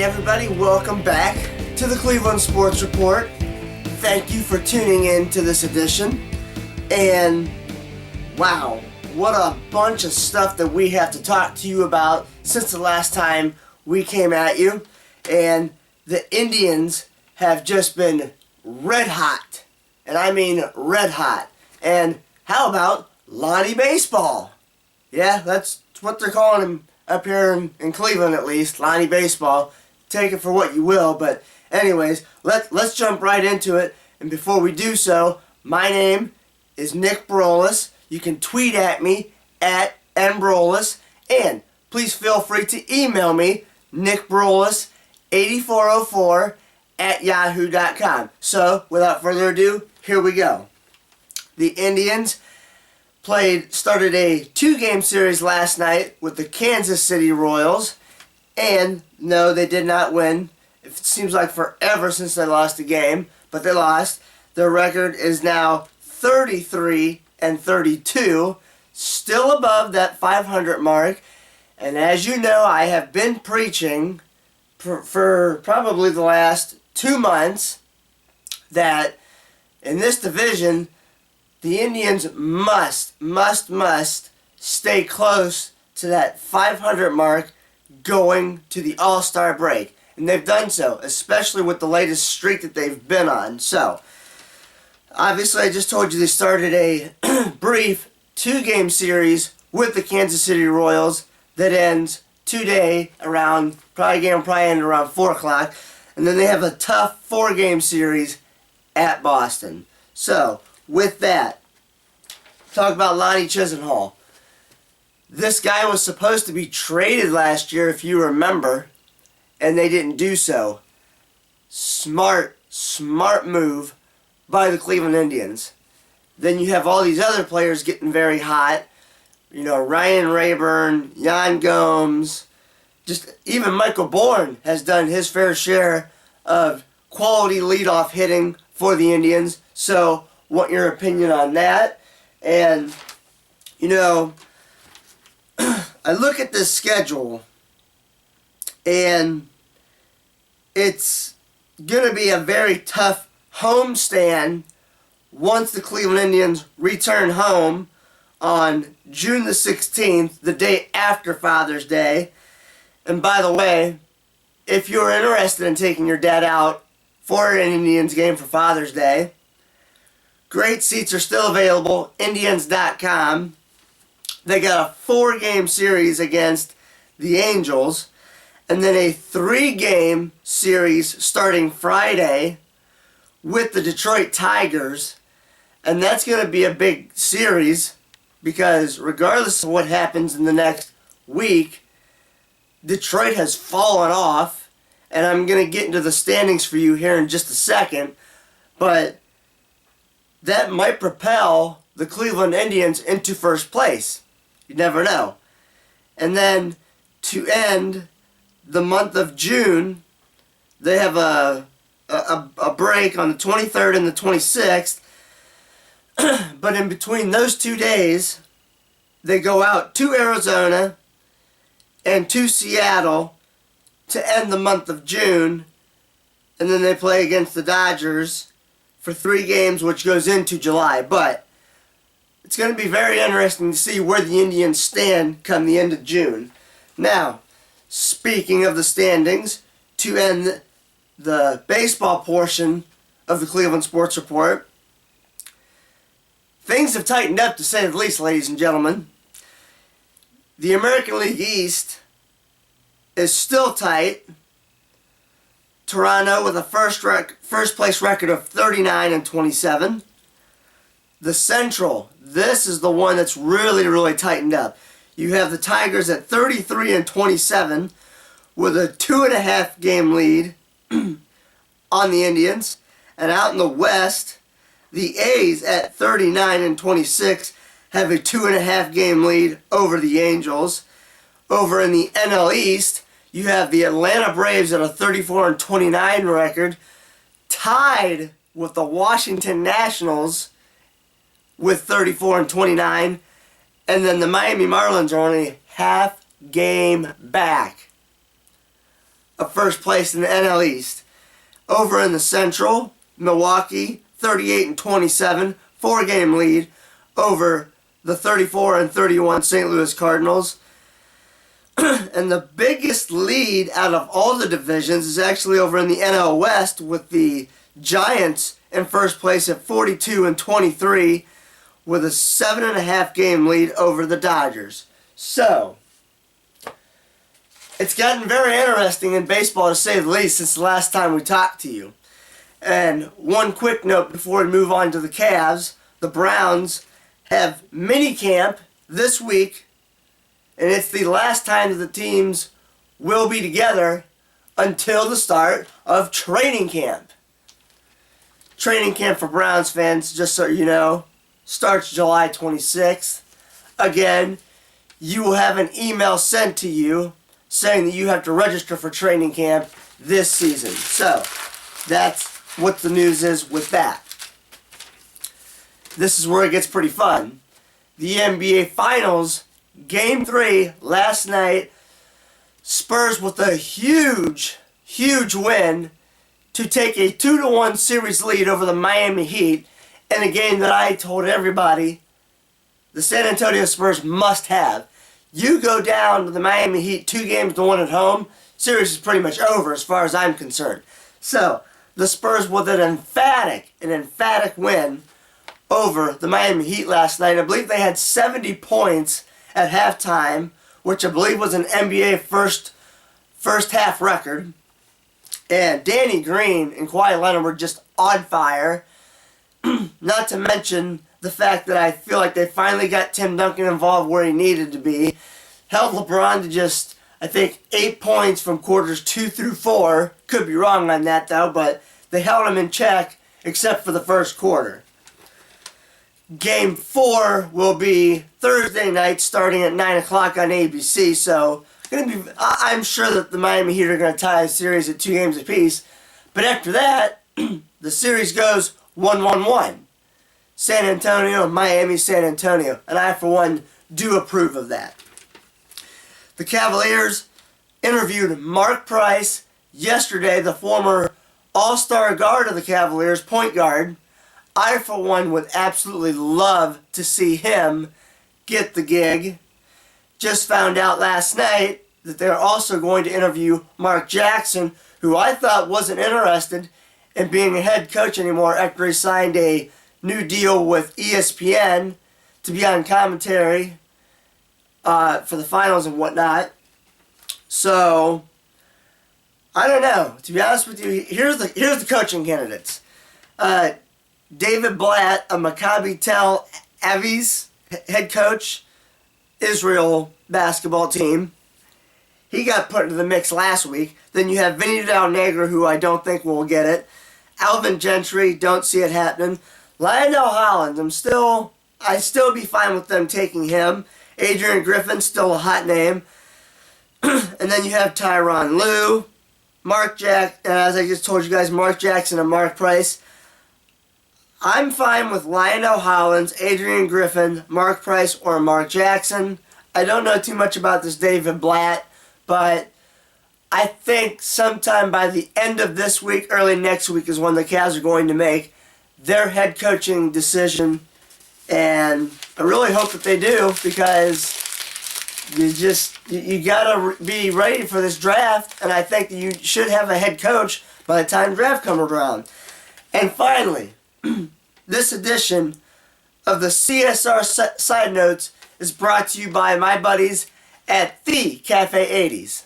Hey everybody, welcome back to the Cleveland Sports Report. Thank you for tuning in to this edition. And wow, what a bunch of stuff that we have to talk to you about since the last time we came at you. And the Indians have just been red hot. And I mean red hot. And how about Lonnie Baseball? Yeah, that's what they're calling him up here in Cleveland, at least. Lonnie Baseball. Take it for what you will. But anyways, let's jump right into it. And before we do so, my name is Nick Brolis. You can tweet at me at nbrolis. And please feel free to email me, nickbrolis8404 at yahoo.com. So, without further ado, here we go. The Indians started a 2-game series last night with the Kansas City Royals, and no, they did not win. It seems like forever since they lost a game, but they lost. Their record is now 33-32, still above that 500 mark. And as you know, I have been preaching for probably the last 2 months that in this division, the Indians must stay close to that 500 mark going to the All-Star break. And they've done so, especially with the latest streak that they've been on. So, obviously I just told you they started a brief 2-game series with the Kansas City Royals that ends today around, probably end around 4 o'clock. And then they have a tough 4-game series at Boston. So, with that, talk about Lonnie Chisenhall. This guy was supposed to be traded last year, if you remember, and they didn't do so. Smart move by the Cleveland Indians. Then you have all these other players getting very hot. You know, Ryan Rayburn, Yan Gomes, just even Michael Bourn has done his fair share of quality leadoff hitting for the Indians. So, want your opinion on that. And, you know, I look at this schedule, and it's going to be a very tough homestand once the Cleveland Indians return home on June the 16th, the day after Father's Day. And by the way, if you're interested in taking your dad out for an Indians game for Father's Day, great seats are still available, Indians.com. They got a 4-game series against the Angels, and then a 3-game series starting Friday with the Detroit Tigers. And that's going to be a big series because regardless of what happens in the next week, Detroit has fallen off. And I'm going to get into the standings for you here in just a second. But that might propel the Cleveland Indians into first place. You never know. And then to end the month of June, they have a break on the 23rd and the 26th. But in between those 2 days, they go out to Arizona and to Seattle to end the month of June. And then they play against the Dodgers for 3 games, which goes into July. But it's going to be very interesting to see where the Indians stand come the end of June. Now, speaking of the standings, to end the baseball portion of the Cleveland Sports Report, things have tightened up to say the least, ladies and gentlemen. The American League East is still tight. Toronto with a first place record of 39-27. The Central, this is the one that's really tightened up. You have the Tigers at 33-27 with a 2.5 game lead on the Indians. And out in the West, the A's at 39-26 have a 2.5 game lead over the Angels. Over in the NL East, you have the Atlanta Braves at a 34-29 record, tied with the Washington Nationals with 34-29, and then the Miami Marlins are only half game back of first place in the NL East. Over in the Central, Milwaukee, 38-27, 4-game lead over the 34-31 St. Louis Cardinals. And the biggest lead out of all the divisions is actually over in the NL West, with the Giants in first place at 42-23 with a 7.5 game lead over the Dodgers. So, it's gotten very interesting in baseball, to say the least, since the last time we talked to you. And one quick note before we move on to the Cavs: the Browns have mini camp this week, and it's the last time that the teams will be together until the start of training camp. Training camp for Browns fans, just so you know, starts July 26th. Again, you will have an email sent to you saying that you have to register for training camp this season. So, that's what the news is with that. This is where it gets pretty fun. The NBA Finals, Game 3 last night. Spurs with a huge win to take a 2-1 series lead over the Miami Heat in a game that I told everybody the San Antonio Spurs must have. You go down to the Miami Heat 2-1 at home, series is pretty much over as far as I'm concerned. So, the Spurs with an emphatic win over the Miami Heat last night. I believe they had 70 points at halftime, which I believe was an NBA first half record. And Danny Green and Kawhi Leonard were just on fire. Not to mention the fact that I feel like they finally got Tim Duncan involved where he needed to be. Held LeBron to just, I think, 8 points from quarters 2 through 4. Could be wrong on that though, but they held him in check except for the first quarter. Game 4 will be Thursday night starting at 9 o'clock on ABC, so I'm sure that the Miami Heat are going to tie a series at 2 games apiece. But after that, the series goes 1-1-1. San Antonio, Miami, San Antonio. And I, for one, do approve of that. The Cavaliers interviewed Mark Price yesterday, the former all-star guard of the Cavaliers, point guard. I, for one, would absolutely love to see him get the gig. Just found out last night that they're also going to interview Mark Jackson, who I thought wasn't interested in being a head coach anymore after he signed a new deal with ESPN to be on commentary for the finals and whatnot. So, I don't know. To be honest with you, here's the coaching candidates. David Blatt of Maccabi Tel Aviv, head coach, Israel basketball team. He got put into the mix last week. Then you have Vinny Del Negro, who I don't think will get it. Alvin Gentry, don't see it happening. Lionel Hollins, I'd still be fine with them taking him. Adrian Griffin, still a hot name. And then you have Tyronn Lue, as I just told you guys, Mark Jackson and Mark Price. I'm fine with Lionel Hollins, Adrian Griffin, Mark Price, or Mark Jackson. I don't know too much about this David Blatt, but I think sometime by the end of this week, early next week, is when the Cavs are going to make their head coaching decision. And I really hope that they do, because you gotta be ready for this draft, and I think that you should have a head coach by the time draft comes around. And finally, this edition of the CSR Side Notes is brought to you by my buddies at the Cafe 80s.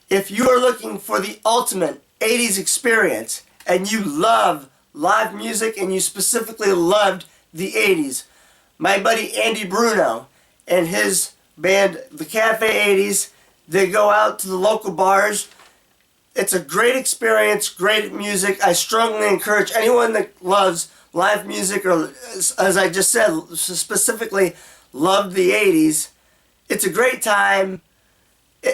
If you are looking for the ultimate 80s experience and you love live music and you specifically loved the 80s, my buddy Andy Bruno and his band, the Cafe 80s, they go out to the local bars. It's a great experience, great music. I strongly encourage anyone that loves live music, or as I just said, specifically loved the 80s. It's a great time.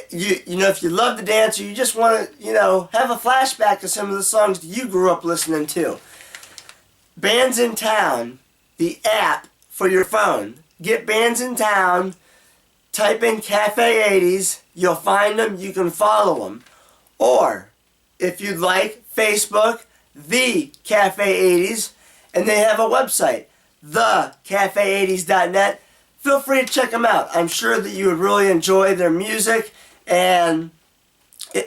You know, if you love to dance or you just want to, have a flashback to some of the songs that you grew up listening to. Bands in Town, the app for your phone. Get Bands in Town, type in Cafe 80s, you'll find them, you can follow them. Or, if you'd like, Facebook, The Cafe 80s, and they have a website, thecafe80s.net. Feel free to check them out. I'm sure that you would really enjoy their music, and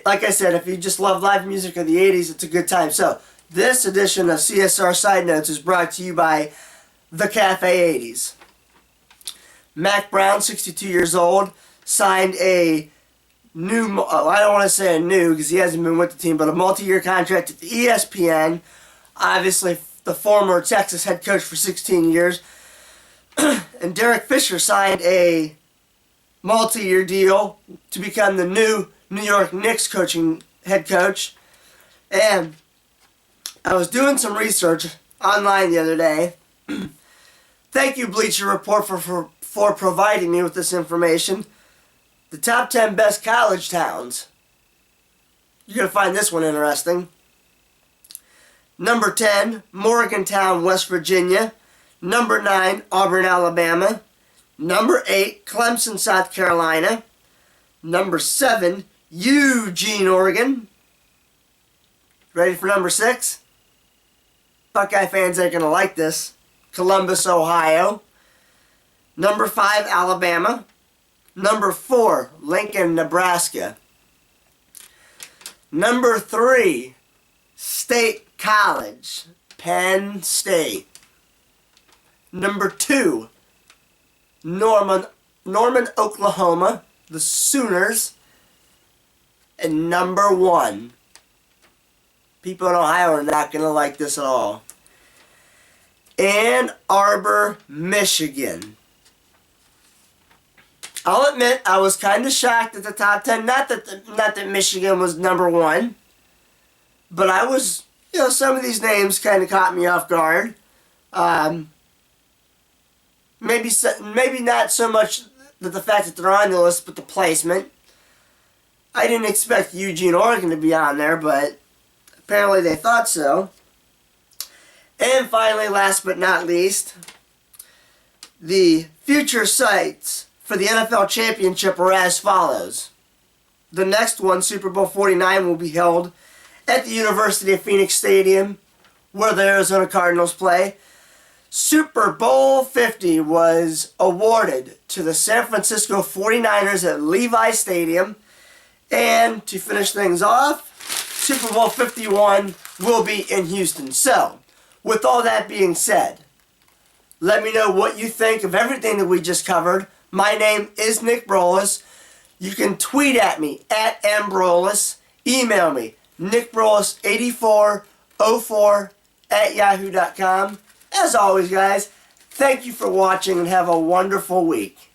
like I said, if you just love live music of the 80s, it's a good time. So, this edition of CSR Side Notes is brought to you by The Cafe 80s. Mac Brown, 62 years old, signed a new, I don't want to say a new because he hasn't been with the team, but a multi-year contract at the ESPN. Obviously, the former Texas head coach for 16 years. And Derek Fisher signed a multi-year deal to become the new New York Knicks head coach. And I was doing some research online the other day. Thank you, Bleacher Report, for providing me with this information. The top 10 best college towns. You're going to find this one interesting. Number 10, Morgantown, West Virginia. Number 9, Auburn, Alabama. Number 8, Clemson, South Carolina. Number 7, Eugene, Oregon. Ready for number 6? Buckeye fans are going to like this. Columbus, Ohio. Number 5, Alabama. Number 4, Lincoln, Nebraska. Number 3, State College, Penn State. Number 2, Norman, Oklahoma, the Sooners. And number 1, people in Ohio are not going to like this at all, Ann Arbor, Michigan. I'll admit I was kind of shocked at the top 10. Not that Michigan was number 1, but I was, some of these names kind of caught me off guard. Maybe not so much the fact that they're on the list, but the placement. I didn't expect Eugene, Oregon to be on there, but apparently they thought so. And finally, last but not least, the future sites for the NFL Championship are as follows. The next one, Super Bowl 49, will be held at the University of Phoenix Stadium, where the Arizona Cardinals play. Super Bowl 50 was awarded to the San Francisco 49ers at Levi Stadium. And to finish things off, Super Bowl 51 will be in Houston. So, with all that being said, let me know what you think of everything that we just covered. My name is Nick Brolis. You can tweet at me at mbrolis. Email me, nickbrolis8404@yahoo.com. As always, guys, thank you for watching and have a wonderful week.